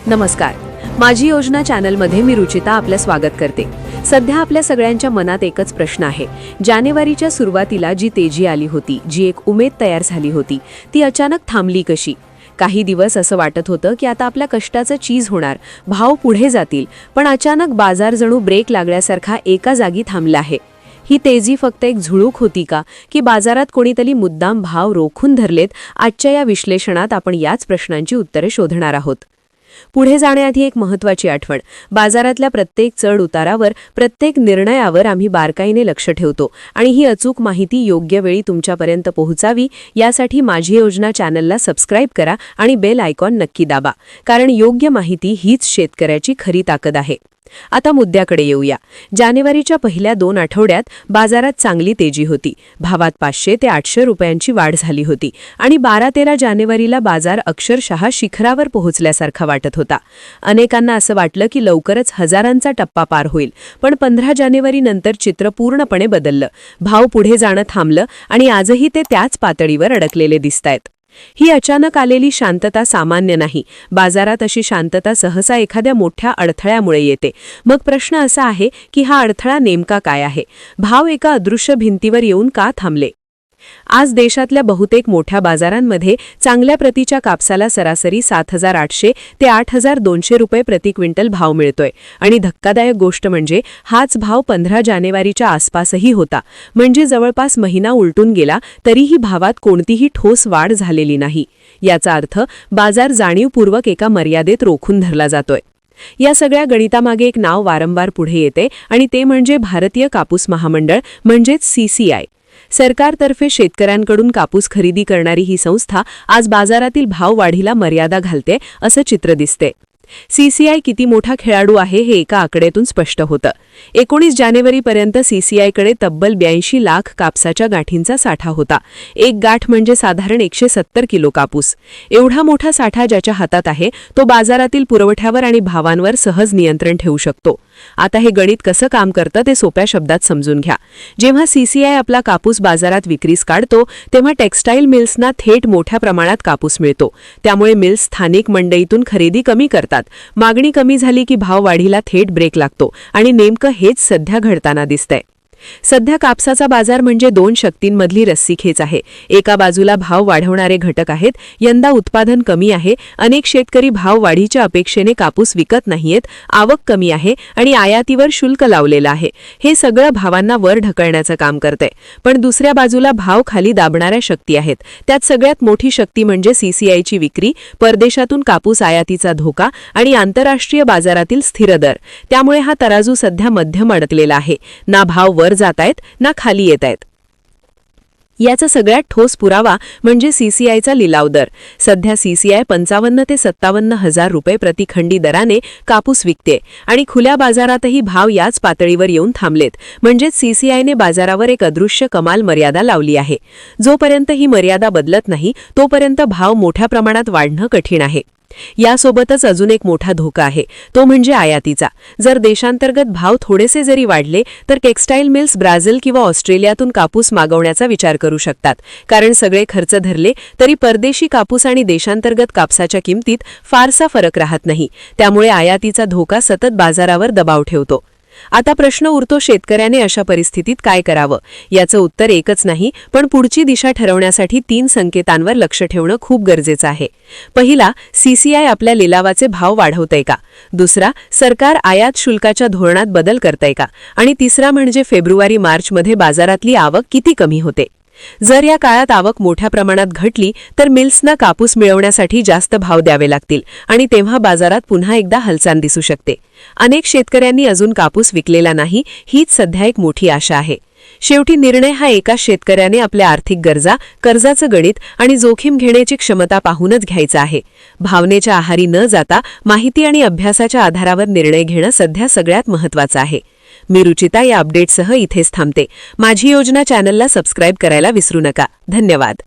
नमस्कार. माझी योजना चॅनलमध्ये मी रुचिता आपलं स्वागत करते. सध्या आपल्या सगळ्यांच्या मनात एकच प्रश्न आहे. जानेवारीच्या सुरुवातीला जी तेजी आली होती, जी एक उमेद तयार झाली होती, ती अचानक थांबली कशी? काही दिवस असं वाटत होतं की आता आपल्या कष्टाचं चीज होणार, भाव पुढे जातील, पण अचानक बाजार जणू ब्रेक लागल्यासारखा एका जागी थांबला आहे. ही तेजी फक्त एक झुळूक होती का, की बाजारात कोणीतरी मुद्दाम भाव रोखून धरलेत? आजच्या या विश्लेषणात आपण याच प्रश्नांची उत्तरे शोधणार आहोत. पुढे जाण्याआधी एक महत्त्वाची आठवण. बाजारातल्या प्रत्येक चढ उतारावर, प्रत्येक निर्णयावर आम्ही बारकाईने लक्ष ठेवतो आणि ही अचूक माहिती योग्य वेळी तुमच्यापर्यंत पोहोचावी यासाठी माझी योजना चॅनलला सबस्क्राईब करा आणि बेल आयकॉन नक्की दाबा, कारण योग्य माहिती हीच शेतकऱ्याची खरी ताकद आहे. आता मुद्द्याकडे येऊया. जानेवारीच्या पहिल्या 2 आठवड्यात बाजारात चांगली तेजी होती. भावात 500 ते 800 रुपयांची वाढ झाली होती आणि 12-13 जानेवारीला बाजार अक्षरशः शिखरावर पोहोचल्यासारखा वाटत होता. अनेकांना असं वाटलं की लवकरच हजारांचा टप्पा पार होईल, पण 15 जानेवारी नंतर चित्र पूर्णपणे बदललं. भाव पुढे जाणं थांबलं आणि आजही ते त्याच पातळीवर अडकलेले दिसतायत. ही अचानक आलेली शांतता सामान्य नाही. बाजारात अशी शांतता सहसा एखाद्या मोठ्या अडथळ्यामुळे येते. मग प्रश्न असा आहे की हा अडथळा नेमका काय आहे? भाव एका अदृश्य भिंतीवर येऊन का थांबले? आज देशातल्या बहुतेक मोठ्या बाजारांमध्ये चांगल्या प्रतीच्या कापसाला सरासरी 7,800 ते 8,200 रुपये प्रति क्विंटल भाव मिळतोय आणि धक्कादायक गोष्ट म्हणजे हाच भाव 15 जानेवारीच्या आसपासही होता. म्हणजे जवळपास महिना उलटून गेला तरीही भावात कोणतीही ठोस वाढ झालेली नाही. याचा अर्थ बाजार जाणीवपूर्वक एका मर्यादेत रोखून धरला जातोय. या सगळ्या गणितामागे एक नाव वारंवार पुढे येते आणि ते म्हणजे भारतीय कापूस महामंडळ, म्हणजेच CCI. सरकारतर्फे शेतकऱ्यांकडून कापूस खरेदी करणारी ही संस्था आज बाजारातील भाव वाढीला मर्यादा घालते असं चित्र दिसते. CCI किती मोठा खेळाडू आहे हे एका आकड्यातून स्पष्ट होतं. 19 जानेवारीपर्यंत CCIकडे तब्बल 82 लाख कापसाच्या गाठींचा साठा होता. एक गाठ म्हणजे साधारण 170 किलो कापूस. एवढा मोठा साठा ज्याच्या हातात आहे तो बाजारातील पुरवठ्यावर आणि भावांवर सहज नियंत्रण ठेवू शकतो. आता हे गणित कसं काम करतं ते सोप्या शब्दात समजून घ्या. जेव्हा CCI आपला कापूस बाजारात विक्रीस काढतो तेव्हा टेक्स्टाईल मिल्सना थेट मोठ्या प्रमाणात कापूस मिळतो. त्यामुळे मिल्स स्थानिक मंडईतून खरेदी कमी करतात. मागणी कमी झाली की भाव वाढीला थेट ब्रेक लागतो आणि नेमकं हेच सध्या घडताना दिसतंय. सध्या कापसाचा बाजार म्हणजे 2 शक्तींमधली रस्सीखेच आहे. एका बाजूला भाव वाढवणारे घटक आहेत. यंदा उत्पादन कमी आहे, अनेक शेतकरी भाव वाढीच्या अपेक्षेने कापूस विकत नाहीयेत, आवक कमी आहे आणि आयातीवर शुल्क लावलेलं आहे. हे सगळं भावांना वर ढकलण्याचं काम करतंय. पण दुसऱ्या बाजूला भाव खाली दाबणाऱ्या शक्ती आहेत. त्यात सगळ्यात मोठी शक्ती म्हणजे CCIची विक्री, परदेशातून कापूस आयातीचा धोका आणि आंतरराष्ट्रीय बाजारातील स्थिर दर. त्यामुळे हा तराजू सध्या मध्यम अडकलेला आहे. ना भाव वर जातायत ना खाली येतायत. याचा सगळ्यात ठोस पुरावा म्हणजे CCIचा लिलाव दर. सध्या CCI 55 ते 57 हजार रुपये प्रतिखंडी दराने कापूस विकते आणि खुल्या बाजारातही भाव याच पातळीवर येऊन थांबलेत. म्हणजेच CCIने बाजारावर एक अदृश्य कमाल मर्यादा लावली आहे. जोपर्यंत ही मर्यादा बदलत नाही तोपर्यंत भाव मोठ्या प्रमाणात वाढणं कठीण आहे. यासोबतच अजून एक मोठा धोका आहे, तो म्हणजे आयातीचा. जर देशांतर्गत भाव थोडेसे जरी वाढले तर टेक्स्टाईल मिल्स ब्राझील किंवा ऑस्ट्रेलियातून कापूस मागवण्याचा विचार करू शकतात. कारण सगळे खर्च धरले तरी परदेशी कापूस आणि देशांतर्गत कापसाच्या किमतीत फारसा फरक राहत नाही. त्यामुळे आयातीचा धोका सतत बाजारावर दबाव ठेवतो. आता प्रश्न उरतो, शेतकऱ्याने अशा परिस्थितीत काय करावं? याचं उत्तर एकच नाही, पण पुढची दिशा ठरवण्यासाठी 3 संकेतांवर लक्ष ठेवणं खूप गरजेचं आहे. पहिला, CCI आपल्या लिलावाचे भाव वाढवतंय का? दुसरा, सरकार आयात शुल्काच्या धोरणात बदल करतंय का? आणि तिसरा म्हणजे फेब्रुवारी-मार्चमध्ये बाजारातली आवक किती कमी होते? जर या काळात आवक मोठ्या प्रमाणात घटली तर मिल्सना कापूस मिळवण्यासाठी जास्त भाव द्यावे लागतील आणि तेव्हा बाजारात पुन्हा एकदा हालचाल दिसू शकते. अनेक शेतकऱ्यांनी अजून कापूस विकलेला नाही, हीच सध्या एक मोठी आशा आहे. शेवटी निर्णय हा एका शेतकऱ्याने आपल्या आर्थिक गरजा, कर्जाचं गणित आणि जोखीम घेण्याची क्षमता पाहूनच घ्यायचा आहे. भावनेच्या आहारी न जाता माहिती आणि अभ्यासाच्या आधारावर निर्णय घेणं सध्या सगळ्यात महत्त्वाचं आहे. मी रुचिता या अपडेटसह इथेच थांबते. माझी योजना चॅनलला सबस्क्राईब करायला विसरू नका. धन्यवाद.